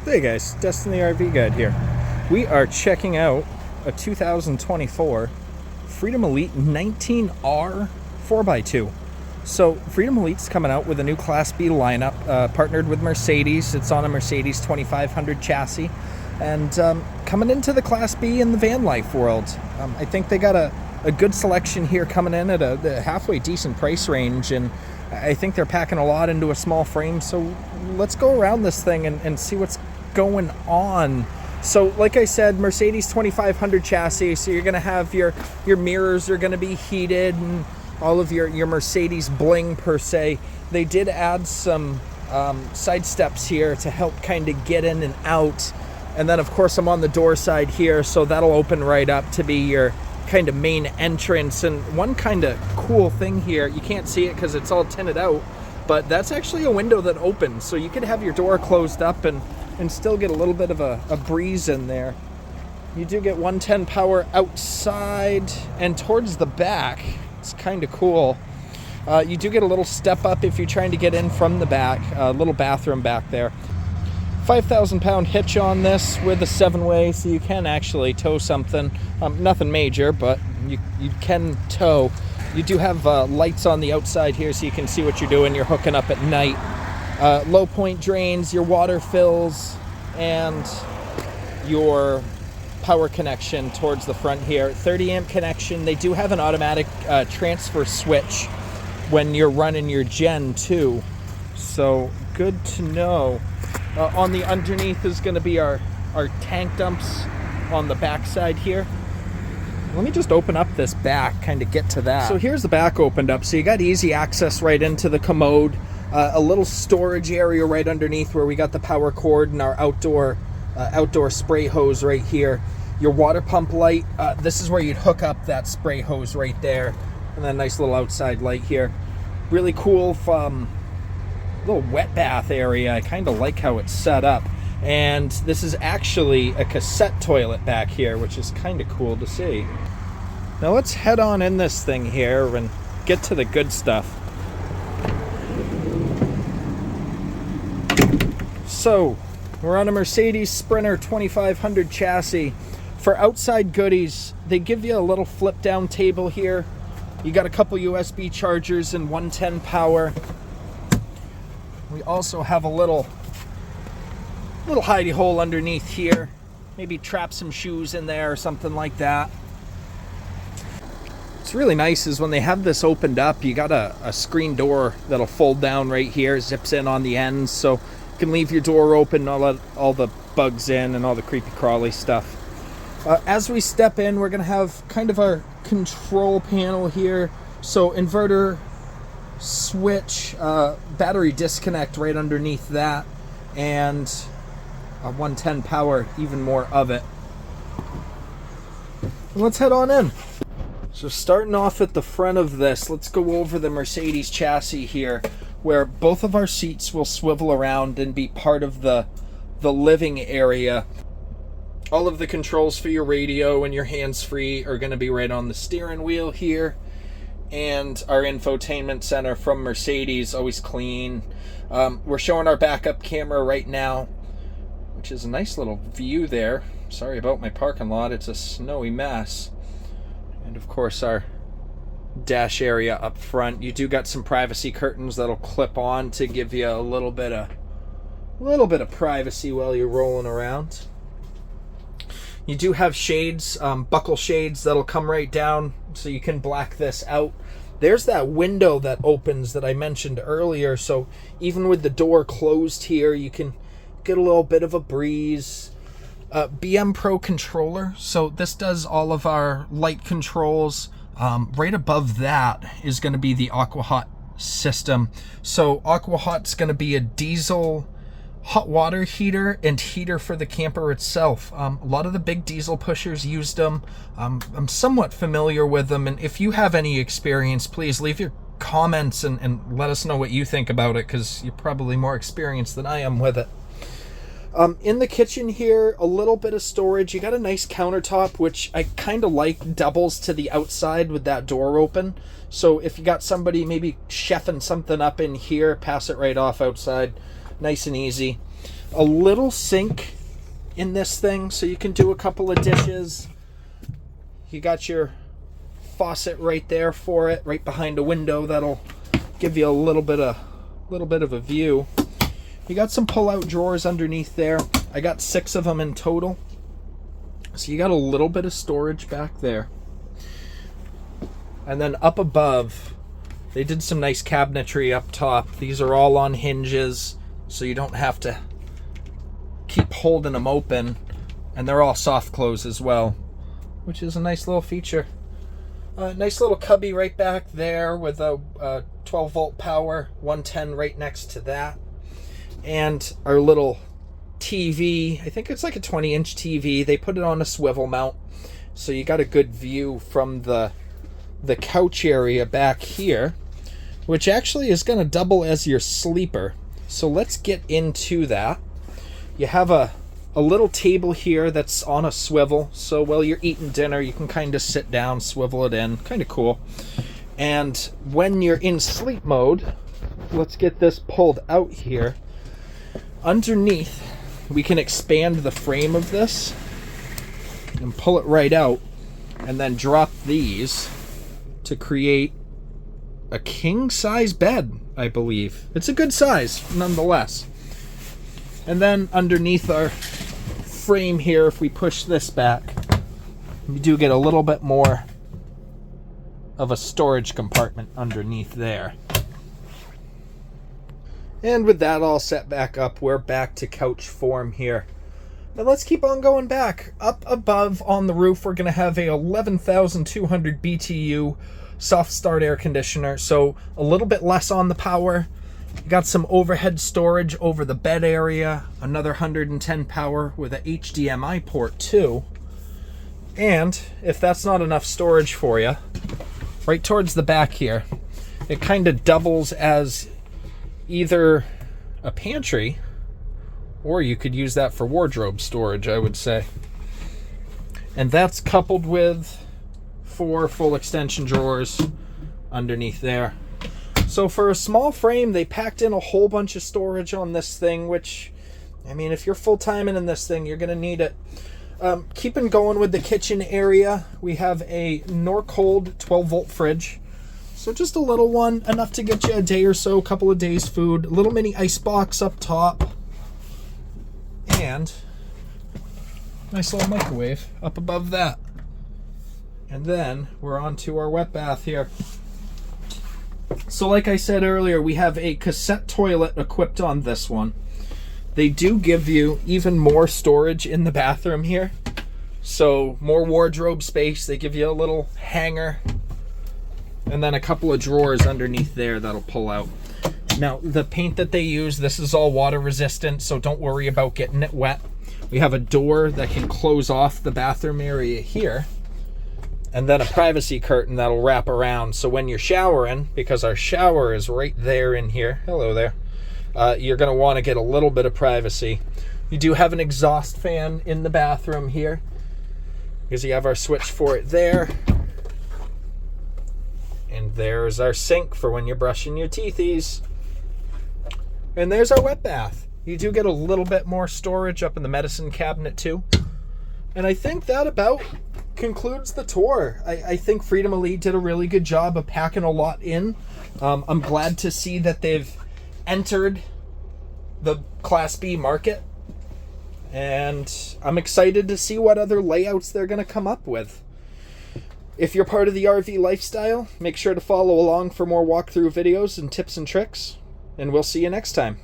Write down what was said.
Hey guys, Destiny RV Guide here. We are checking out a 2024 Freedom Elite 19R 4x2. So Freedom Elite's coming out with a new Class B lineup, partnered with Mercedes. It's on a Mercedes 2500 chassis, and coming into the Class B in the van life world. I think they got a good selection here coming in at a halfway decent price range, and I think they're packing a lot into a small frame. So let's go around this thing and see what's going on. So like I said, Mercedes 2500 chassis, so you're going to have your mirrors are going to be heated and all of your Mercedes bling per se. They did add some side steps here to help kind of get in and out, and then of course I'm on the door side here, so that'll open right up to be your kind of main entrance. And one kind of cool thing here, you can't see it because it's all tinted out, but that's actually a window that opens, so you could have your door closed up and still get a little bit of a breeze in there. You do get 110 power outside, and towards the back, it's kind of cool. You do get a little step up if you're trying to get in from the back, a little bathroom back there. 5,000 pound hitch on this with a 7-way, so you can actually tow something. Nothing major, but you can tow. You do have lights on the outside here, so you can see what you're doing. You're hooking up at night. Low point drains, your water fills, and your power connection towards the front here. 30 amp connection. They do have an automatic transfer switch when you're running your gen too, so good to know. On the underneath is going to be our tank dumps on the back side here. Let me just open up this back, kind of get to that. So here's the back opened up, so you got easy access right into the commode. A little storage area right underneath where we got the power cord and our outdoor spray hose right here. Your water pump light, this is where you'd hook up that spray hose right there. And then nice little outside light here. Really cool little wet bath area. I kind of like how it's set up. And this is actually a cassette toilet back here, which is kind of cool to see. Now let's head on in this thing here and get to the good stuff. So, we're on a Mercedes Sprinter 2500 chassis. For outside goodies, they give you a little flip down table here. You got a couple USB chargers and 110 power. We also have a little hidey hole underneath here. Maybe trap some shoes in there or something like that. What's really nice is when they have this opened up, you got a screen door that'll fold down right here, zips in on the ends, so you can leave your door open, not let all the bugs in and all the creepy crawly stuff. As we step in, we're going to have kind of our control panel here. So inverter, switch, battery disconnect right underneath that, and 110 power, even more of it. Let's head on in. So starting off at the front of this, let's go over the Mercedes chassis here, where both of our seats will swivel around and be part of the living area. All of the controls for your radio and your hands-free are going to be right on the steering wheel here. And our infotainment center from Mercedes, always clean. We're showing our backup camera right now, which is a nice little view there. Sorry about my parking lot, it's a snowy mess. And of course our dash area up front. You do got some privacy curtains that'll clip on to give you a little bit of privacy while you're rolling around. You do have shades, buckle shades that'll come right down, so you can black this out. There's that window that opens that I mentioned earlier, so even with the door closed here, you can get a little bit of a breeze. BM Pro controller, so this does all of our light controls. Right above that is going to be the AquaHot system. So AquaHot's going to be a diesel hot water heater and heater for the camper itself. A lot of the big diesel pushers used them. I'm somewhat familiar with them, and if you have any experience, please leave your comments and let us know what you think about it, because you're probably more experienced than I am with it. In the kitchen here, a little bit of storage. You got a nice countertop, which I kind of like, doubles to the outside with that door open. So if you got somebody maybe chefing something up in here, pass it right off outside. nice and easy. A little sink in this thing so you can do a couple of dishes. You got your faucet right there for it, right behind a window. That'll give you a little bit of a view. You got some pull-out drawers underneath there. I got 6 of them in total. So you got a little bit of storage back there. And then up above, they did some nice cabinetry up top. These are all on hinges, so you don't have to keep holding them open. And they're all soft close as well, which is a nice little feature. Nice little cubby right back there with a 12 volt power, 110 right next to that. And our little TV, I think it's like a 20-inch TV. They put it on a swivel mount, so you got a good view from the couch area back here, which actually is going to double as your sleeper. So let's get into that. You have a little table here that's on a swivel, so while you're eating dinner you can kind of sit down, swivel it in, kind of cool. And when you're in sleep mode, let's get this pulled out here. Underneath, we can expand the frame of this and pull it right out, and then drop these to create a king-size bed, I believe. It's a good size, nonetheless. And then underneath our frame here, if we push this back, we do get a little bit more of a storage compartment underneath there. And with that all set back up, we're back to couch form here. Now let's keep on going back. Up above on the roof, we're going to have a 11,200 BTU soft start air conditioner, so a little bit less on the power. You got some overhead storage over the bed area, another 110 power with a HDMI port too. And if that's not enough storage for you, right towards the back here, it kind of doubles as either a pantry, or you could use that for wardrobe storage, I would say. And that's coupled with 4 full extension drawers underneath there. So for a small frame, they packed in a whole bunch of storage on this thing, which, I mean, if you're full-timing in this thing, you're going to need it. Keeping going with the kitchen area, we have a Norcold 12-volt fridge. So just a little one, enough to get you a day or so, a couple of days food. A little mini ice box up top. And nice little microwave up above that. And then we're on to our wet bath here. So like I said earlier, we have a cassette toilet equipped on this one. They do give you even more storage in the bathroom here. So more wardrobe space. They give you a little hanger. And then a couple of drawers underneath there that'll pull out. Now, the paint that they use, this is all water resistant, so don't worry about getting it wet. We have a door that can close off the bathroom area here. And then a privacy curtain that'll wrap around. So when you're showering, because our shower is right there in here, hello there, you're going to want to get a little bit of privacy. You do have an exhaust fan in the bathroom here, because you have our switch for it there. And there's our sink for when you're brushing your teethies. And there's our wet bath. You do get a little bit more storage up in the medicine cabinet too. And I think that about concludes the tour. I think Freedom Elite did a really good job of packing a lot in. I'm glad to see that they've entered the Class B market. And I'm excited to see what other layouts they're going to come up with. If you're part of the RV lifestyle, make sure to follow along for more walkthrough videos and tips and tricks. And we'll see you next time.